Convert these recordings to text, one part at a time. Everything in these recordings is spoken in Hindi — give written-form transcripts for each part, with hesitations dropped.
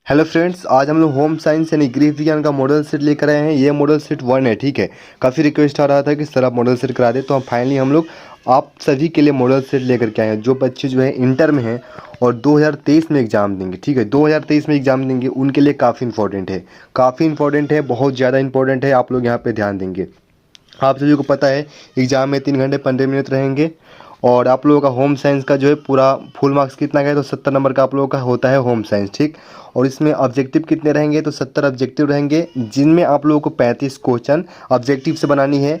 हेलो फ्रेंड्स, आज हम लोग होम साइंस यानी गृह विज्ञान का मॉडल सेट लेकर आए हैं। ये मॉडल सेट 1 है, ठीक है। काफ़ी रिक्वेस्ट आ रहा था कि सर आप मॉडल सेट करा दे, तो हम फाइनली हम लोग आप सभी के लिए मॉडल सेट लेकर के आए हैं। जो बच्चे जो है इंटर में हैं और 2023 में एग्ज़ाम देंगे, ठीक है, 2023 में एग्ज़ाम देंगे, उनके लिए काफ़ी इंपॉर्टेंट है, काफ़ी इंपॉर्टेंट है, बहुत ज़्यादा इंपॉर्टेंट है। आप लोग यहाँ पर ध्यान देंगे। आप सभी को पता है एग्ज़ाम में 3 घंटे 15 मिनट रहेंगे और आप लोगों का होम साइंस का जो है पूरा फुल मार्क्स कितना का है, तो 70 नंबर का आप लोगों का होता है होम साइंस, ठीक। और इसमें ऑब्जेक्टिव कितने रहेंगे, तो 70 ऑब्जेक्टिव रहेंगे, जिनमें आप लोगों को 35 क्वेश्चन ऑब्जेक्टिव से बनानी है।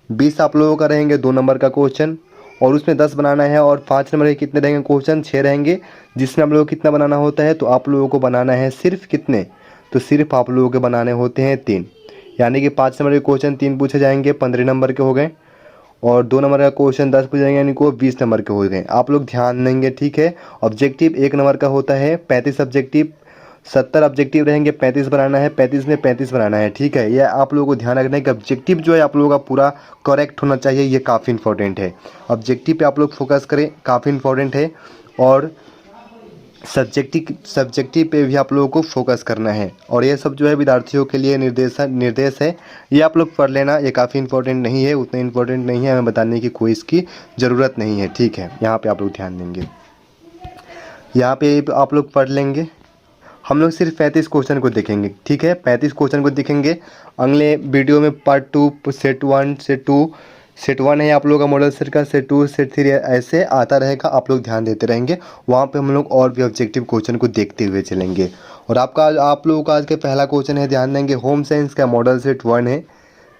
20 आप लोगों का रहेंगे 2 नंबर का क्वेश्चन और उसमें 10 बनाना है। और 5 नंबर के कितने रहेंगे क्वेश्चन, 6 रहेंगे, जिसमें आप लोगों को कितना बनाना होता है, तो आप लोगों को बनाना है सिर्फ कितने, तो सिर्फ आप लोगों के बनाने होते हैं 3। यानी कि 5 नंबर के क्वेश्चन 3 पूछे जाएंगे, 15 नंबर के हो गए। और 2 नंबर का क्वेश्चन 10 पूछ जाएंगे, यानी कि वो 20 नंबर के हो गए। आप लोग ध्यान देंगे, ठीक है। ऑब्जेक्टिव 1 नंबर का होता है, 35 ऑब्जेक्टिव, 70 ऑब्जेक्टिव रहेंगे, 35 बनाना है, 35 में 35 बनाना है, ठीक है। ये आप लोगों को ध्यान रखना है कि ऑब्जेक्टिव जो है आप लोगों का पूरा करेक्ट होना चाहिए। ये काफ़ी इंपॉर्टेंट है, ऑब्जेक्टिव पे आप लोग फोकस करें, काफ़ी इंपॉर्टेंट है। और सब्जेक्टिव पे भी आप लोगों को फोकस करना है। और ये सब जो है विद्यार्थियों के लिए निर्देश है, ये आप लोग पढ़ लेना। ये काफ़ी इंपॉर्टेंट नहीं है, उतना इंपॉर्टेंट नहीं है, हमें बताने की कोई इसकी ज़रूरत नहीं है, ठीक है। यहाँ पे आप लोग ध्यान देंगे, यहाँ पे आप लोग पढ़ लेंगे। हम लोग सिर्फ 35 क्वेश्चन को देखेंगे, ठीक है, 35 क्वेश्चन को देखेंगे। अगले वीडियो में पार्ट 2 सेट 1 सेट 2 सेट 1 है आप लोगों का मॉडल सेट का, सेट 2 सेट 3 ऐसे आता रहेगा। आप लोग ध्यान देते रहेंगे, वहाँ पे हम लोग और भी ऑब्जेक्टिव क्वेश्चन को देखते हुए चलेंगे। और आप लोगों का आज का पहला क्वेश्चन है, ध्यान देंगे, होम साइंस का मॉडल सेट 1 है।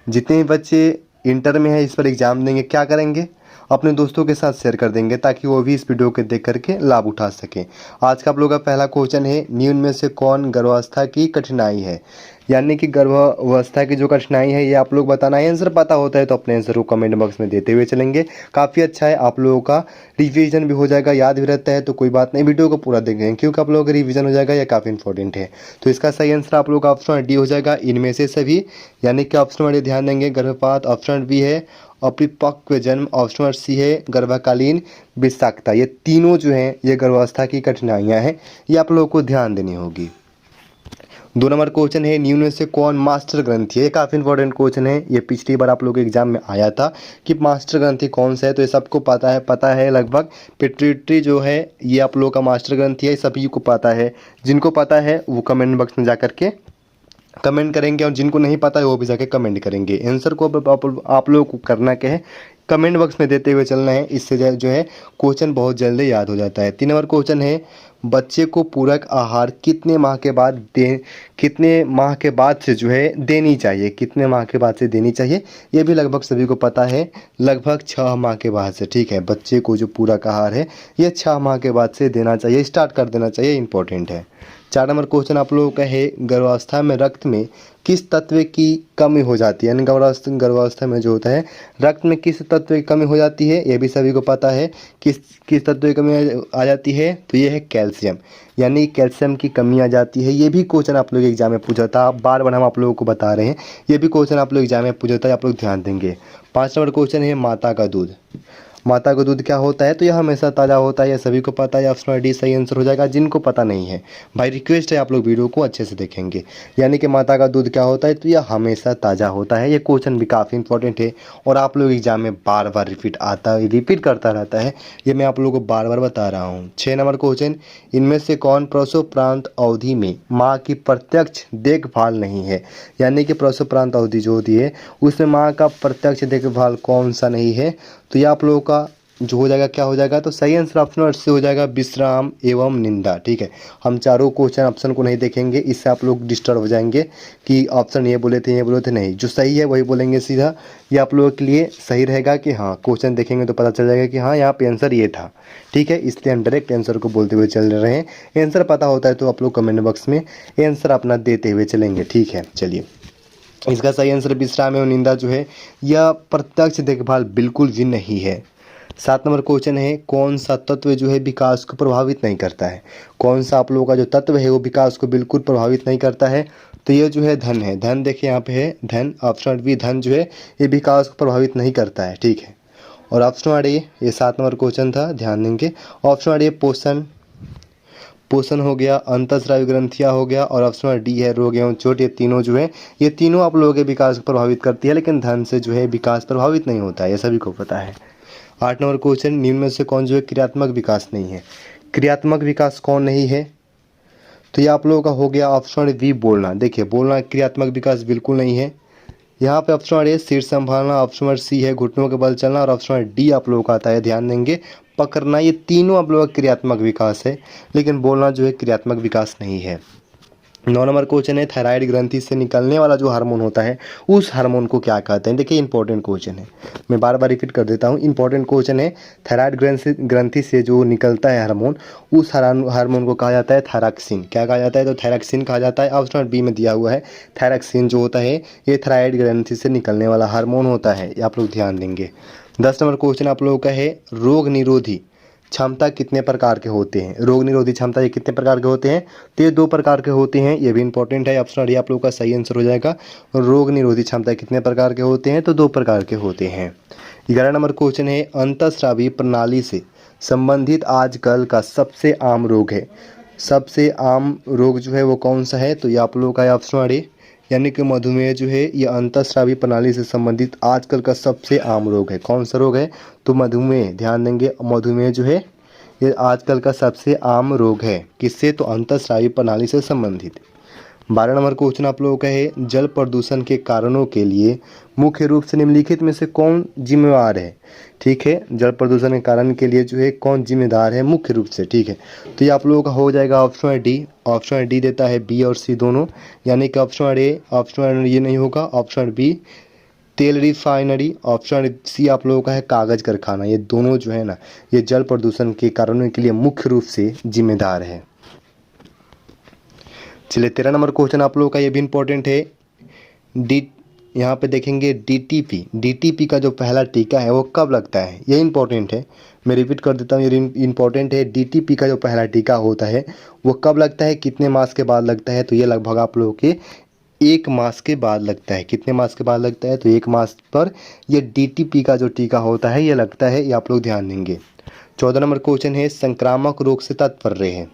जितने भी बच्चे इंटर में हैं इस पर एग्ज़ाम देंगे, क्या करेंगे, अपने दोस्तों के साथ शेयर कर देंगे ताकि वो भी इस वीडियो को देख करके लाभ उठा सकें। आज का आप लोगों का पहला क्वेश्चन है, निम्न में से कौन गर्भावस्था की कठिनाई है। यानी कि गर्भावस्था की जो कठिनाई है ये आप लोग बताना है। आंसर पता होता है तो अपने आंसर को कमेंट बॉक्स में देते हुए चलेंगे। काफ़ी अच्छा है, आप लोगों का रिवीजन भी हो जाएगा, याद भी रहता है, तो कोई बात नहीं, वीडियो को पूरा देखें क्योंकि आप लोगों का रिवीजन हो जाएगा, यह काफ़ी इंपॉर्टेंट है। तो इसका सही आंसर आप लोग का ऑप्शन डी हो जाएगा, इनमें से सभी। यानी कि ऑप्शन वाले ध्यान देंगे, गर्भपात ऑप्शन बी है, अपरिपक्व जन्म ऑप्शन सी है, गर्भकालीन विषाक्तता। ये तीनों जो हैं ये गर्भावस्था की कठिनाइयाँ हैं, ये आप लोगों को ध्यान देनी होगी। 2 नंबर क्वेश्चन है, निम्न में से कौन मास्टर ग्रंथि है। ये काफ़ी इंपॉर्टेंट क्वेश्चन है, ये पिछली बार आप लोगों के एग्जाम में आया था कि मास्टर ग्रंथि कौन सा है, तो ये सबको पता है लगभग। पिट्यूटरी जो है ये आप लोगों का मास्टर ग्रंथि है, सभी को पता है। जिनको पता है वो कमेंट बॉक्स में जा करके कमेंट करेंगे और जिनको नहीं पता है वो भी जाके कमेंट करेंगे। आंसर को आप लोगों को करना क्या है, कमेंट बॉक्स में देते हुए चलना है। इससे जो है क्वेश्चन बहुत जल्दी याद हो जाता है। 3 नंबर क्वेश्चन है, बच्चे को पूरक आहार कितने माह के बाद से जो है देनी चाहिए, कितने माह के बाद से देनी चाहिए, ये भी लगभग सभी को पता है, लगभग 6 माह के बाद से, ठीक है। बच्चे को जो पूरक आहार है ये 6 माह के बाद से देना चाहिए, स्टार्ट कर देना चाहिए, इंपॉर्टेंट है। 4 नंबर क्वेश्चन आप लोगों का है, गर्भावस्था में रक्त में किस तत्व की कमी हो जाती है। यानी गर्भावस्था में जो होता है रक्त में किस तत्व की कमी हो जाती है, ये भी सभी को पता है। किस तत्व की कमी आ जाती है, तो ये है कैल्शियम, यानी कैल्शियम की कमी आ जाती है। ये भी क्वेश्चन आप लोग एग्जाम में पूछा था, बार बार हम आप लोगों को बता रहे हैं, ये भी क्वेश्चन आप लोग एग्जाम में पूछा था, आप लोग ध्यान देंगे। 5 नंबर क्वेश्चन है, माता का दूध। माता का दूध क्या होता है, तो यह हमेशा ताज़ा होता है, यह सभी को पता है। ऑप्शन डी सही आंसर हो जाएगा। जिनको पता नहीं है भाई रिक्वेस्ट है आप लोग वीडियो को अच्छे से देखेंगे। यानी कि माता का दूध क्या होता है, तो यह हमेशा ताज़ा होता है। ये क्वेश्चन भी काफ़ी इंपॉर्टेंट है और आप लोग एग्जाम में बार बार रिपीट करता रहता है, ये मैं आप लोगों को बार बार बता रहा हूँ। 6 नंबर क्वेश्चन, इनमें से कौन प्रसवोपरांत अवधि में माँ की प्रत्यक्ष देखभाल नहीं है। यानी कि प्रसवोपरांत अवधि जो होती है उसमें माँ का प्रत्यक्ष देखभाल कौन सा नहीं है, तो ये आप लोगों का जो हो जाएगा, क्या हो जाएगा, तो सही आंसर ऑप्शन से हो जाएगा, विश्राम एवं निंदा, ठीक है। हम चारों क्वेश्चन ऑप्शन को नहीं देखेंगे, इससे आप लोग डिस्टर्ब हो जाएंगे कि ऑप्शन ये बोले थे, नहीं, जो सही है वही बोलेंगे सीधा। ये आप लोगों के लिए सही रहेगा कि हाँ क्वेश्चन देखेंगे तो पता चल जाएगा कि हाँ यहाँ पे आंसर ये था, ठीक है। इसलिए हम डायरेक्ट आंसर को बोलते हुए चल रहे हैं। आंसर पता होता है तो आप लोग कमेंट बॉक्स में आंसर अपना देते हुए चलेंगे, ठीक है। चलिए, इसका सही आंसर विश्राम एवं निंदा जो है यह प्रत्यक्ष देखभाल बिल्कुल भी नहीं है। 7 नंबर क्वेश्चन है, कौन सा तत्व जो है विकास को प्रभावित नहीं करता है। कौन सा आप लोगों का जो तत्व है वो विकास को बिल्कुल प्रभावित नहीं करता है, तो ये जो है धन है। धन देखिए यहाँ पे है धन, ऑप्शन बी धन जो है ये विकास को प्रभावित नहीं करता है, ठीक है। और ऑप्शन डी, ये 7 नंबर क्वेश्चन था, ध्यान देंगे। ऑप्शन डी पोषण पोषण हो गया, अंतःस्रावी ग्रंथियाँ हो गया, और ऑप्शन नंबर डी है रोग एवं चोट। ये तीनों जो है, ये तीनों आप लोगों के विकास को प्रभावित करती है, लेकिन धन से जो है विकास प्रभावित नहीं होता है, ये सभी को पता है। 8 नंबर क्वेश्चन, निम्न में से कौन जो है क्रियात्मक विकास नहीं है? क्रियात्मक विकास कौन नहीं है? तो ये आप लोगों का हो गया ऑप्शन बी बोलना। देखिए बोलना क्रियात्मक विकास बिल्कुल नहीं है। यहाँ पे ऑप्शन ए सिर संभालना, ऑप्शन नंबर सी है घुटनों के बल चलना, और ऑप्शन नंबर डी आप लोगों का आता है ध्यान देंगे पकड़ना। ये तीनों आप लोगों का क्रियात्मक विकास है, लेकिन बोलना जो है क्रियात्मक विकास नहीं है। 9 नंबर क्वेश्चन है, थायराइड ग्रंथि से निकलने वाला जो हार्मोन होता है उस हार्मोन को क्या कहते हैं? देखिए इंपॉर्टेंट क्वेश्चन है, मैं बार बार रिपीट कर देता हूँ, इंपॉर्टेंट क्वेश्चन है। थायराइड ग्रंथि से जो निकलता है हार्मोन, उस हार्मोन को कहा जाता है थायरॉक्सिन। क्या कहा जाता है? तो थायरॉक्सिन कहा जाता है। ऑप्शन बी में दिया हुआ है थायरॉक्सिन जो होता है ये थायराइड ग्रंथि से निकलने वाला हार्मोन होता है, ये आप लोग ध्यान देंगे। 10 नंबर क्वेश्चन आप लोगों का है, रोग निरोधी क्षमता कितने प्रकार के होते हैं? रोग निरोधी क्षमता ये कितने प्रकार के होते हैं? तो ये 2 प्रकार के होते हैं, ये भी इंपॉर्टेंट है। ऑप्शन डी आप लोगों का सही आंसर हो जाएगा। रोग निरोधी क्षमता कितने प्रकार के होते हैं? तो 2 प्रकार के होते हैं। 11 नंबर क्वेश्चन है, अंतःस्रावी प्रणाली से संबंधित आजकल का सबसे आम रोग है। सबसे आम रोग जो है वो कौन सा है? तो ये आप लोगों का है ऑप्शन डी, यानी कि मधुमेह जो है ये अंतःस्रावी प्रणाली से संबंधित आजकल का सबसे आम रोग है। कौन सा रोग है? तो मधुमेह। ध्यान देंगे, मधुमेह जो है ये आजकल का सबसे आम रोग है। किससे? तो अंतःस्रावी प्रणाली से संबंधित। 12 नंबर क्वेश्चन आप लोगों का है, जल प्रदूषण के कारणों के लिए मुख्य रूप से निम्नलिखित में से कौन जिम्मेवार है? ठीक है, जल प्रदूषण के कारण के लिए जो है कौन जिम्मेदार है मुख्य रूप से? ठीक है, तो ये आप लोगों का हो जाएगा ऑप्शन डी। ऑप्शन डी देता है बी और सी दोनों, यानी कि ऑप्शन ए, ऑप्शन ये नहीं होगा, ऑप्शन बी तेल रिफाइनरी, ऑप्शन सी आप लोगों का है कागज़ कारखाना। ये दोनों जो है ना, ये जल प्रदूषण के कारणों के लिए मुख्य रूप से जिम्मेदार है। चलिए 13 नंबर क्वेश्चन आप लोगों का ये भी इंपॉर्टेंट है। यहाँ पे देखेंगे डीटीपी का जो पहला टीका है वो कब लगता है? ये इंपॉर्टेंट है, मैं रिपीट कर देता हूँ, ये इंपॉर्टेंट है। डीटीपी का जो पहला टीका होता है वो कब लगता है, कितने मास के बाद लगता है? तो ये लगभग आप लोगों के 1 मास के बाद लगता है। कितने मास के बाद लगता है? तो 1 मास पर ये डीटीपी का जो टीका होता है ये लगता है, ये आप लोग ध्यान देंगे। 14 नंबर क्वेश्चन है, संक्रामक रोग से तात्पर्य है,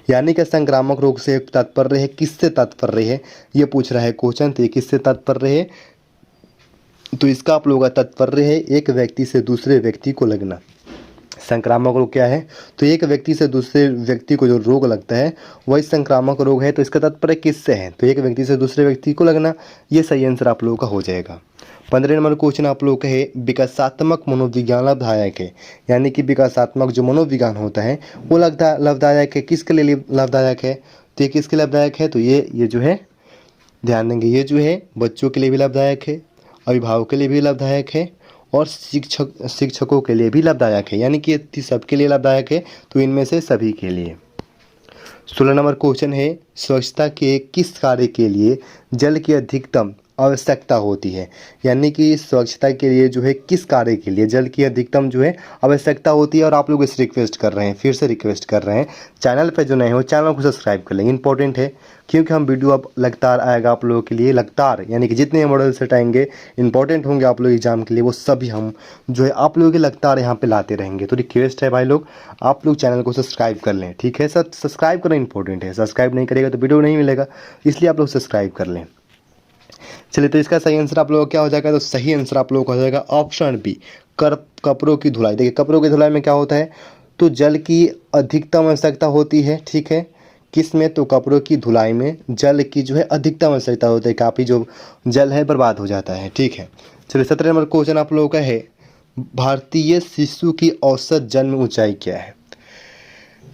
यानी कि संक्रामक रोग से तात्पर्य है, किससे तात्पर्य है ये पूछ रहा है क्वेश्चन। तो ये किससे तात्पर्य है? तो इसका आप लोगों का तात्पर्य है एक व्यक्ति से दूसरे व्यक्ति को लगना। संक्रामक रोग क्या है? तो एक व्यक्ति से दूसरे व्यक्ति को जो रोग लगता है वही संक्रामक रोग है। तो इसका तात्पर्य किससे है? तो एक व्यक्ति से दूसरे व्यक्ति को लगना, ये सही आंसर आप लोगों का हो जाएगा। 15 नंबर क्वेश्चन आप लोग का है, विकासात्मक मनोविज्ञान लाभदायक है, यानी कि विकासात्मक जो मनोविज्ञान होता है वो लाभदायक है, किसके लिए लाभदायक है? तो ये किसके लिए लाभदायक है? तो ये जो है ध्यान देंगे, ये जो है बच्चों के लिए भी लाभदायक है, अभिभावक के लिए भी लाभदायक है, और शिक्षकों के लिए भी लाभदायक है, यानी कि ये सबके लिए लाभदायक है। तो इनमें से सभी के लिए। 16 नंबर क्वेश्चन है, स्वच्छता के किस कार्य के लिए जल की अधिकतम आवश्यकता होती है? यानी कि स्वच्छता के लिए जो है किस कार्य के लिए जल की अधिकतम जो है आवश्यकता होती है? और आप लोग इसे रिक्वेस्ट कर रहे हैं, फिर से रिक्वेस्ट कर रहे हैं, चैनल पे जो नए हो चैनल को सब्सक्राइब कर लेंगे, इंपॉर्टेंट है, क्योंकि हम वीडियो अब लगातार आएगा आप लोगों के लिए, लगातार, यानी कि जितने मॉडल सेट आएंगे इंपॉर्टेंट होंगे आप लोग एग्जाम के लिए, वो सभी हम जो है आप लोगों के लगातार यहाँ पे लाते रहेंगे। तो रिक्वेस्ट है भाई लोग, आप लोग चैनल को सब्सक्राइब कर लें, ठीक है सर, सब्सक्राइब करना इंपॉर्टेंट है, सब्सक्राइब नहीं करेगा तो वीडियो नहीं मिलेगा, इसलिए आप लोग सब्सक्राइब कर लें। चलिए, तो इसका सही आंसर आप लोगों का क्या हो जाएगा? तो सही आंसर आप लोगों का हो जाएगा ऑप्शन बी, कपड़ों की धुलाई। देखिए कपड़ों की धुलाई में क्या होता है? तो जल की अधिकतम आवश्यकता होती है, ठीक है, किस में? तो कपड़ों की धुलाई में जल की जो है अधिकतम आवश्यकता होती है, काफ़ी जो जल है बर्बाद हो जाता है, ठीक है। चलिए 17 नंबर क्वेश्चन आप लोगों का है, भारतीय शिशु की औसत जन्म ऊंचाई क्या है?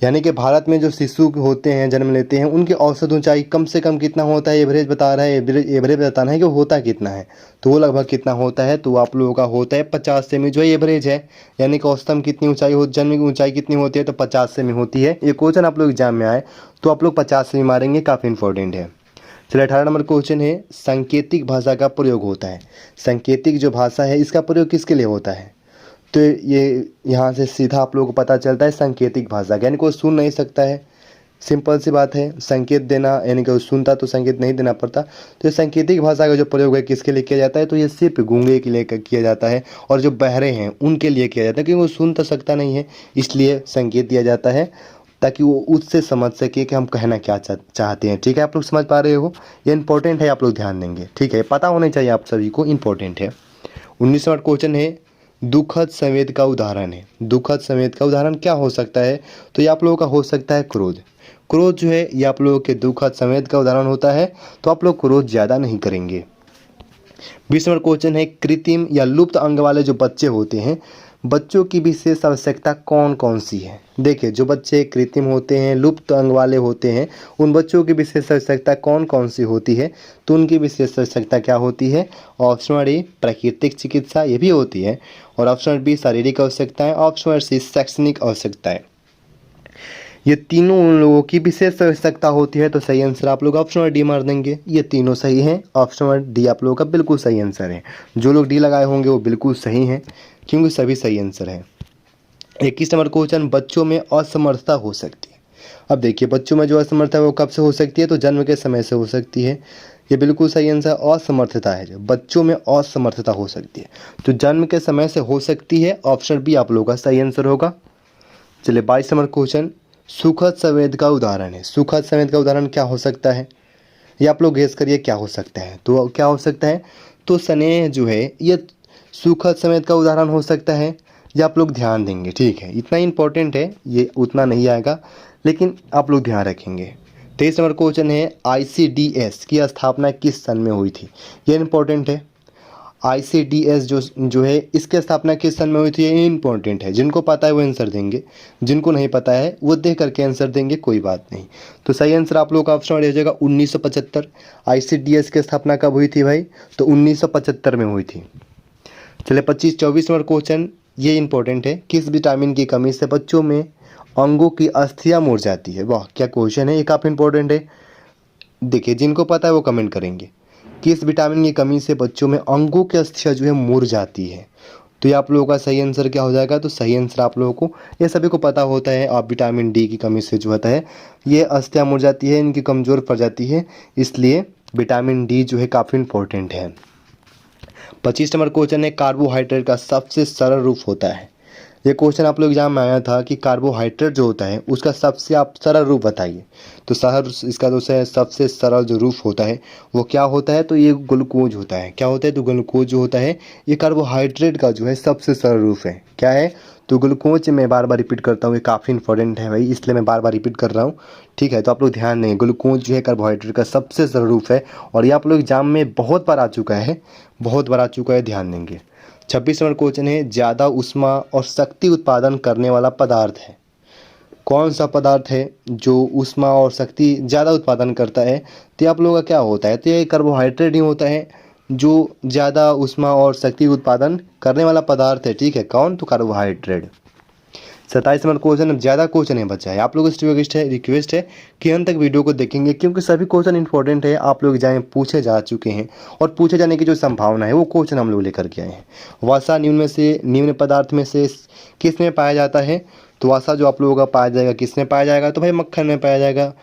यानी कि भारत में जो शिशु होते हैं, जन्म लेते हैं, उनकी औसत ऊंचाई कम से कम कितना होता है? एवरेज बता रहा है, एवरेज बताना है कि होता कितना है, तो वो लगभग कितना होता है? तो आप लोगों का होता है 50 सेमी, जो एवरेज है, यानी कि औसतम कितनी ऊंचाई हो, जन्म की ऊंचाई कितनी होती है? तो 50 सेमी होती है। ये क्वेश्चन आप लोग एग्जाम में आए तो आप लोग 50 सेमी मारेंगे, काफ़ी इंपॉर्टेंट है। चलिए 18 नंबर क्वेश्चन है, सांकेतिक भाषा का प्रयोग होता है, सांकेतिक जो भाषा है इसका प्रयोग किसके लिए होता है? तो ये यहाँ से सीधा आप लोगों को पता चलता है सांकेतिक भाषा, यानी कोई सुन नहीं सकता है, सिंपल सी बात है, संकेत देना, यानी कि सुनता तो संकेत नहीं देना पड़ता। तो ये सांकेतिक भाषा का जो प्रयोग है किसके लिए किया जाता है? तो ये सिर्फ गूंगे के लिए किया जाता है, और जो बहरे हैं उनके लिए किया जाता है, क्योंकि वो सुन तो सकता नहीं है, इसलिए संकेत दिया जाता है। ताकि वो उससे समझ सके कि हम कहना क्या चाहते हैं। ठीक है, आप लोग समझ पा रहे हो, ये इंपॉर्टेंट है, आप लोग ध्यान देंगे। ठीक है, पता होना चाहिए आप सभी को, इंपॉर्टेंट है। 19 नंबर क्वेश्चन है, दुखद संवेद का उदाहरण है। दुखद संवेद का उदाहरण क्या हो सकता है? तो ये आप लोगों का हो सकता है क्रोध। क्रोध जो है ये आप लोगों के दुखद संवेद का उदाहरण होता है, तो आप लोग क्रोध ज़्यादा नहीं करेंगे। 20 नंबर क्वेश्चन है, कृत्रिम या लुप्त अंग वाले जो बच्चे होते हैं, बच्चों की विशेष आवश्यकता कौन कौन सी है? देखिए, जो बच्चे कृत्रिम होते हैं, लुप्त अंग वाले होते हैं, उन बच्चों की विशेष आवश्यकता कौन कौन सी होती है? तो उनकी विशेष आवश्यकता क्या होती है? ऑप्शन नंबर ए प्राकृतिक चिकित्सा, ये भी होती है, और ऑप्शन नंबर बी शारीरिक आवश्यकताएं, ऑप्शन नंबर सी शैक्षणिक आवश्यकताएं। ये तीनों उन लोगों की विशेष आवश्यकता होती है, तो सही आंसर आप लोग ऑप्शन नंबर डी मार देंगे। ये तीनों सही हैं, ऑप्शन नंबर डी आप लोगों का बिल्कुल सही आंसर है। जो लोग डी लगाए होंगे वो बिल्कुल सही हैं, क्योंकि सभी सही आंसर है। 21 नंबर क्वेश्चन, बच्चों में असमर्थता हो सकती है। अब देखिए, बच्चों में जो असमर्थता है वो कब से हो सकती है? तो जन्म के समय से हो सकती है। ये बिल्कुल सही आंसर असमर्थता है, जो बच्चों में असमर्थता हो सकती है, तो जन्म के समय से हो सकती है। ऑप्शन बी आप लोगों का सही आंसर होगा। चलिए 22 नंबर क्वेश्चन, सुखद संवेद का उदाहरण है। सुखद संवेद का उदाहरण क्या हो सकता है? ये आप लोग गेस करिए क्या हो सकता है। तो क्या हो सकता है? तो स्नेह जो है ये सुखद संवेद का उदाहरण हो सकता है। ये आप लोग ध्यान देंगे। ठीक है, इतना इंपॉर्टेंट है, ये उतना नहीं आएगा, लेकिन आप लोग ध्यान रखेंगे। 23 नंबर क्वेश्चन है, ICDS की स्थापना किस सन में हुई थी? ये इंपॉर्टेंट है। ICDS जो है इसकी स्थापना किस सन में हुई थी? ये इंपॉर्टेंट है। जिनको पता है वो आंसर देंगे, जिनको नहीं पता है वो देख करके आंसर देंगे, कोई बात नहीं। तो सही आंसर आप लोग का ऑप्शन हो जाएगा 1975। ICDS की स्थापना कब हुई थी भाई? तो 1975 में हुई थी। चलिए 24 नंबर क्वेश्चन, ये इंपॉर्टेंट है, किस विटामिन की कमी से बच्चों में अंगों की अस्थियां मुड़ जाती है? वाह क्या क्वेश्चन है, ये काफ़ी इंपॉर्टेंट है। देखिए, जिनको पता है वो कमेंट करेंगे, किस विटामिन की कमी से बच्चों में अंगों की अस्थियां जो है मुड़ जाती है? तो ये आप लोगों का सही आंसर क्या हो जाएगा? तो सही आंसर आप लोगों को, ये सभी को पता होता है, आप विटामिन डी की कमी से जो होता है ये अस्थियां मुड़ जाती है, इनकी कमज़ोर पड़ जाती है, इसलिए विटामिन डी जो है काफ़ी इंपॉर्टेंट है। 25 नंबर क्वेश्चन है, कार्बोहाइड्रेट का सबसे सरल रूप होता है। ये क्वेश्चन आप लोग एग्जाम में आया था कि कार्बोहाइड्रेट जो होता है उसका सबसे आप सरल रूप बताइए। तो सरल, इसका जो है सबसे सरल जो रूप होता है वो क्या होता है? तो ये ग्लूकोज होता है। क्या होता है? तो ग्लूकोज जो होता है ये कार्बोहाइड्रेट का जो है सबसे सरल रूप है। क्या है? तो ग्लूकोज। मैं बार बार रिपीट करता हूँ, ये काफ़ी इंपॉर्टेंट है भाई, इसलिए मैं बार बार रिपीट कर रहा हूँ। ठीक है, तो आप लोग ध्यान दें, ग्लूकोज जो है कार्बोहाइड्रेट का सबसे सरल रूप है, और ये आप लोग एग्जाम में बहुत बार आ चुका है, बहुत बार आ चुका है, ध्यान देंगे। 26 नंबर क्वेश्चन है, ज़्यादा ऊष्मा और शक्ति उत्पादन करने वाला पदार्थ है। कौन सा पदार्थ है जो ऊष्मा और शक्ति ज़्यादा उत्पादन करता है? तो आप लोगों का क्या होता है? तो ये कार्बोहाइड्रेट ही होता है जो ज़्यादा ऊष्मा और शक्ति उत्पादन करने वाला पदार्थ है। ठीक है, कौन? तो कार्बोहाइड्रेट। 27 नंबर क्वेश्चन, अब ज़्यादा क्वेश्चन है बच्चा है, आप लोगों से रिक्वेस्ट है कि अंत तक वीडियो को देखेंगे, क्योंकि सभी क्वेश्चन इंपॉर्टेंट है, आप लोग जाए पूछे जा चुके हैं, और पूछे जाने की जो संभावना है वो क्वेश्चन हम लोग लेकर के आए हैं। वसा निम्न पदार्थ में से किस में पाया जाता है? तो वसा जो आप लोगों का पाया जाएगा किस में पाया जाएगा? तो भाई मक्खन में पाया जाएगा।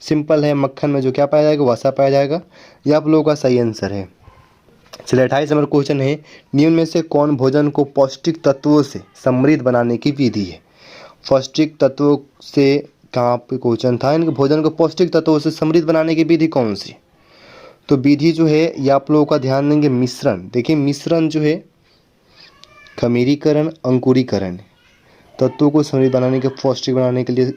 सिंपल है, मक्खन में जो क्या पाया जाएगा? वसा पाया जाएगा। ये आप लोगों का सही आंसर है। चलिए 28 नंबर क्वेश्चन है, निम्न में से कौन भोजन को पौष्टिक तत्वों से समृद्ध बनाने की विधि है? पौष्टिक तत्वों से कहाँ पे क्वेश्चन था, इनके भोजन को पौष्टिक तत्वों से समृद्ध बनाने की विधि कौन सी? तो विधि जो है ये आप लोगों का ध्यान देंगे, मिश्रण। देखिए, मिश्रण जो है खमीरीकरण, अंकुरीकरण, तत्वों को समृद्ध बनाने के, पौष्टिक बनाने के लिए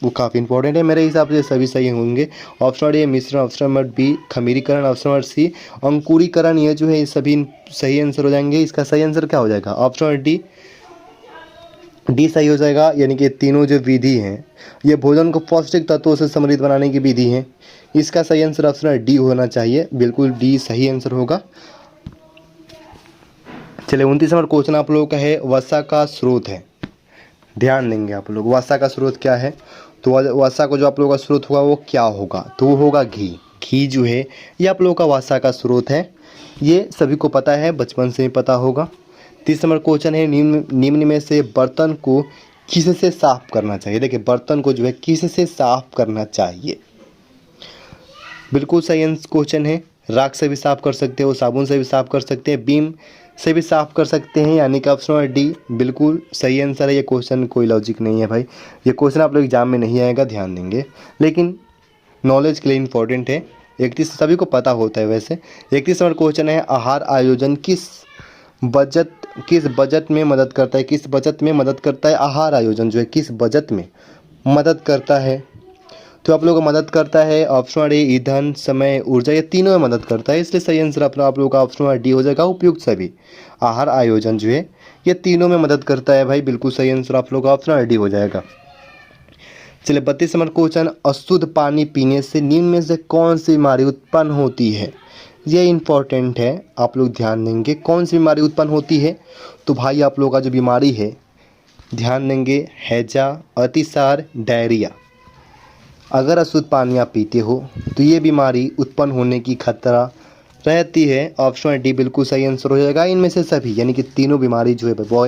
वो काफ़ी इंपॉर्टेंट है। मेरे हिसाब से सभी सही होंगे। ऑप्शन नंबर ए मिश्रण, ऑप्शन नंबर बी खमीरीकरण, ऑप्शन नंबर सी अंकुरीकरण, ये जो है ये सभी सही आंसर हो जाएंगे। इसका सही आंसर क्या हो जाएगा? ऑप्शन नंबर डी सही हो जाएगा। यानी कि तीनों जो विधि हैं ये भोजन को पौष्टिक तत्वों से समृद्ध बनाने की विधि है। इसका सही आंसर ऑप्शन डी होना चाहिए, बिल्कुल डी सही आंसर होगा। चलिए 29 नंबर क्वेश्चन आप लोगों का है, वसा का स्रोत है। ध्यान देंगे आप लोग, वसा का स्रोत क्या है? तो वसा को जो आप लोगों का स्रोत होगा वो क्या होगा? तो वो होगा घी। घी जो है ये आप लोगों का वसा का स्रोत है, ये सभी को पता है, बचपन से ही पता होगा। 30 नंबर क्वेश्चन है, निम्न में से बर्तन को किससे साफ करना चाहिए? देखिए, बर्तन को जो है किससे साफ करना चाहिए? बिल्कुल सही क्वेश्चन है, राख से भी साफ़ कर सकते हो, साबुन से भी साफ़ कर सकते हैं, बीम से भी साफ़ कर सकते हैं, यानी कि ऑप्शन नंबर डी बिल्कुल सही आंसर है। ये क्वेश्चन कोई लॉजिक नहीं है भाई, ये क्वेश्चन आप लोग एग्जाम में नहीं आएगा, ध्यान देंगे, लेकिन नॉलेज के लिए इंपॉर्टेंट है। 31 सभी को पता होता है वैसे। 31 नंबर क्वेश्चन है, आहार आयोजन किस बजट में मदद करता है, किस बजट में मदद करता है, आहार आयोजन जो है किस बजट में मदद करता है। तो आप लोगों को मदद करता है ऑप्शन नंबर ए ईंधन, समय, ऊर्जा, ये तीनों में मदद करता है, इसलिए सही आंसर अपना आप लोगों का ऑप्शन नंबर डी हो जाएगा, उपयुक्त सभी। आहार आयोजन जो है ये तीनों में मदद करता है भाई, बिल्कुल सही आंसर आप लोगों का ऑप्शन नंबर डी हो जाएगा। चलिए 32 नंबर क्वेश्चन, अशुद्ध पानी पीने से निम्न में से कौन सी बीमारी उत्पन्न होती है। ये इंपॉर्टेंट है, आप लोग ध्यान देंगे, कौन सी बीमारी उत्पन्न होती है। तो भाई आप लोगों का जो बीमारी है ध्यान देंगे, हैजा, अतिसार, डायरिया। अगर अशुद्ध पानी आप पीते हो तो ये बीमारी उत्पन्न होने की खतरा रहती है, ऑप्शन डी बिल्कुल सही आंसर हो जाएगा। इनमें से सभी यानी कि तीनों बीमारी जो है वो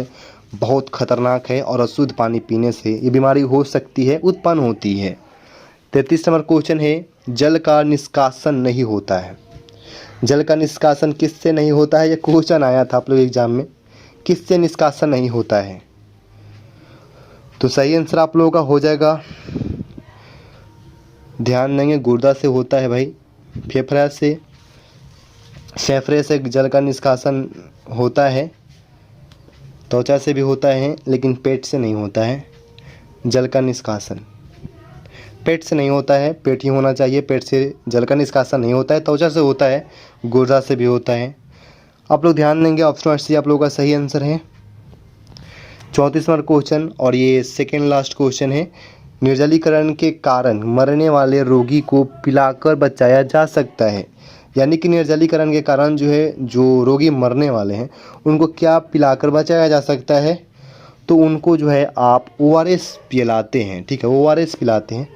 बहुत खतरनाक है और अशुद्ध पानी पीने से ये बीमारी हो सकती है, उत्पन्न होती है। 33 नंबर क्वेश्चन है, जल का निष्कासन नहीं होता है। जल का निष्कासन किससे नहीं होता है, ये क्वेश्चन आया था आप लोग एग्जाम में, किससे निष्कासन नहीं होता है। तो सही आंसर आप लोगों का हो जाएगा, ध्यान देंगे, गुर्दा से होता है भाई, फेफड़े से जल का निष्कासन होता है, त्वचा से भी होता है, लेकिन पेट से नहीं होता है। जल का निष्कासन पेट से नहीं होता है, पेट ही होना चाहिए, पेट से जल का निष्कासन नहीं होता है, त्वचा से होता है, गुर्दा से भी होता है। आप लोग ध्यान देंगे, ऑप्शन सी आप लोगों का सही आंसर है। 34 नंबर क्वेश्चन और ये सेकेंड लास्ट क्वेश्चन है, निर्जलीकरण के कारण मरने वाले रोगी को पिलाकर बचाया जा सकता है। यानी कि निर्जलीकरण के कारण जो है जो रोगी मरने वाले हैं उनको क्या पिलाकर बचाया जा सकता है। तो उनको जो है आप ORS पिलाते हैं, ठीक है, ORS पिलाते हैं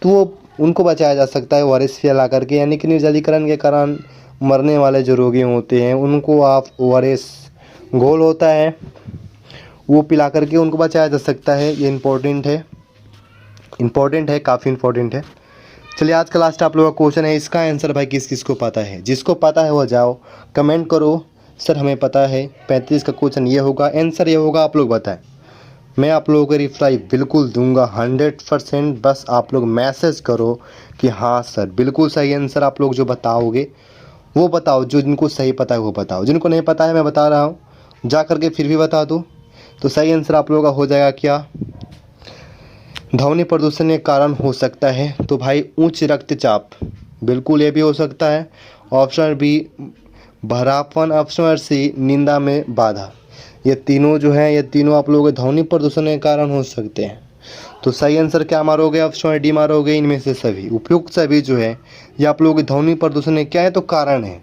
तो वो उनको बचाया जा सकता है ORS पिला करके। यानी कि निर्जलीकरण के कारण मरने वाले जो रोगी होते हैं उनको आप ORS घोल होता है वो पिला करके उनको बचाया जा सकता है। ये इम्पोर्टेंट है, काफ़ी इम्पोर्टेंट है। चलिए आज का लास्ट आप लोगों का क्वेश्चन है, इसका आंसर भाई किस किस को पता है। जिसको पता है वो जाओ कमेंट करो, सर हमें पता है। 35 का क्वेश्चन ये होगा, आंसर ये होगा, आप लोग बताएं। मैं आप लोगों को रिप्लाई बिल्कुल दूंगा 100%, बस आप लोग मैसेज करो कि हाँ सर बिल्कुल सही आंसर आप लोग जो बताओगे वो बताओ, जो जिनको सही पता है वो बताओ, जिनको नहीं पता है मैं बता रहा हूँ जा करके फिर भी बता दो। तो सही आंसर आप लोगों का हो जाएगा क्या, ध्वनि प्रदूषण के कारण हो सकता है। तो भाई उच्च रक्तचाप, बिल्कुल ये भी हो सकता है। ऑप्शन बी बहरापन, ऑप्शन सी निंदा में बाधा। ये तीनों जो है ये तीनों आप लोगों के ध्वनि प्रदूषण के कारण हो सकते हैं। तो सही आंसर क्या मारोगे, ऑप्शन डी मारोगे। इनमें से सभी उपयुक्त सभी जो है ये आप लोगों के ध्वनि प्रदूषण के क्या है तो कारण है।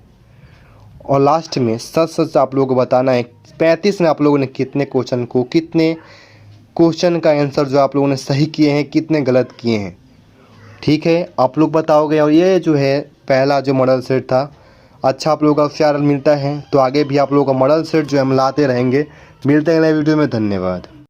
और लास्ट में सच सच आप लोगों को बताना है 35 में आप लोगों ने कितने क्वेश्चन का आंसर जो आप लोगों ने सही किए हैं, कितने गलत किए हैं, ठीक है आप लोग बताओगे। और ये जो है पहला जो मॉडल सेट था अच्छा आप लोगों का प्यार मिलता है, तो आगे भी आप लोगों का मॉडल सेट जो हम लाते रहेंगे। मिलते हैं नए वीडियो में, धन्यवाद।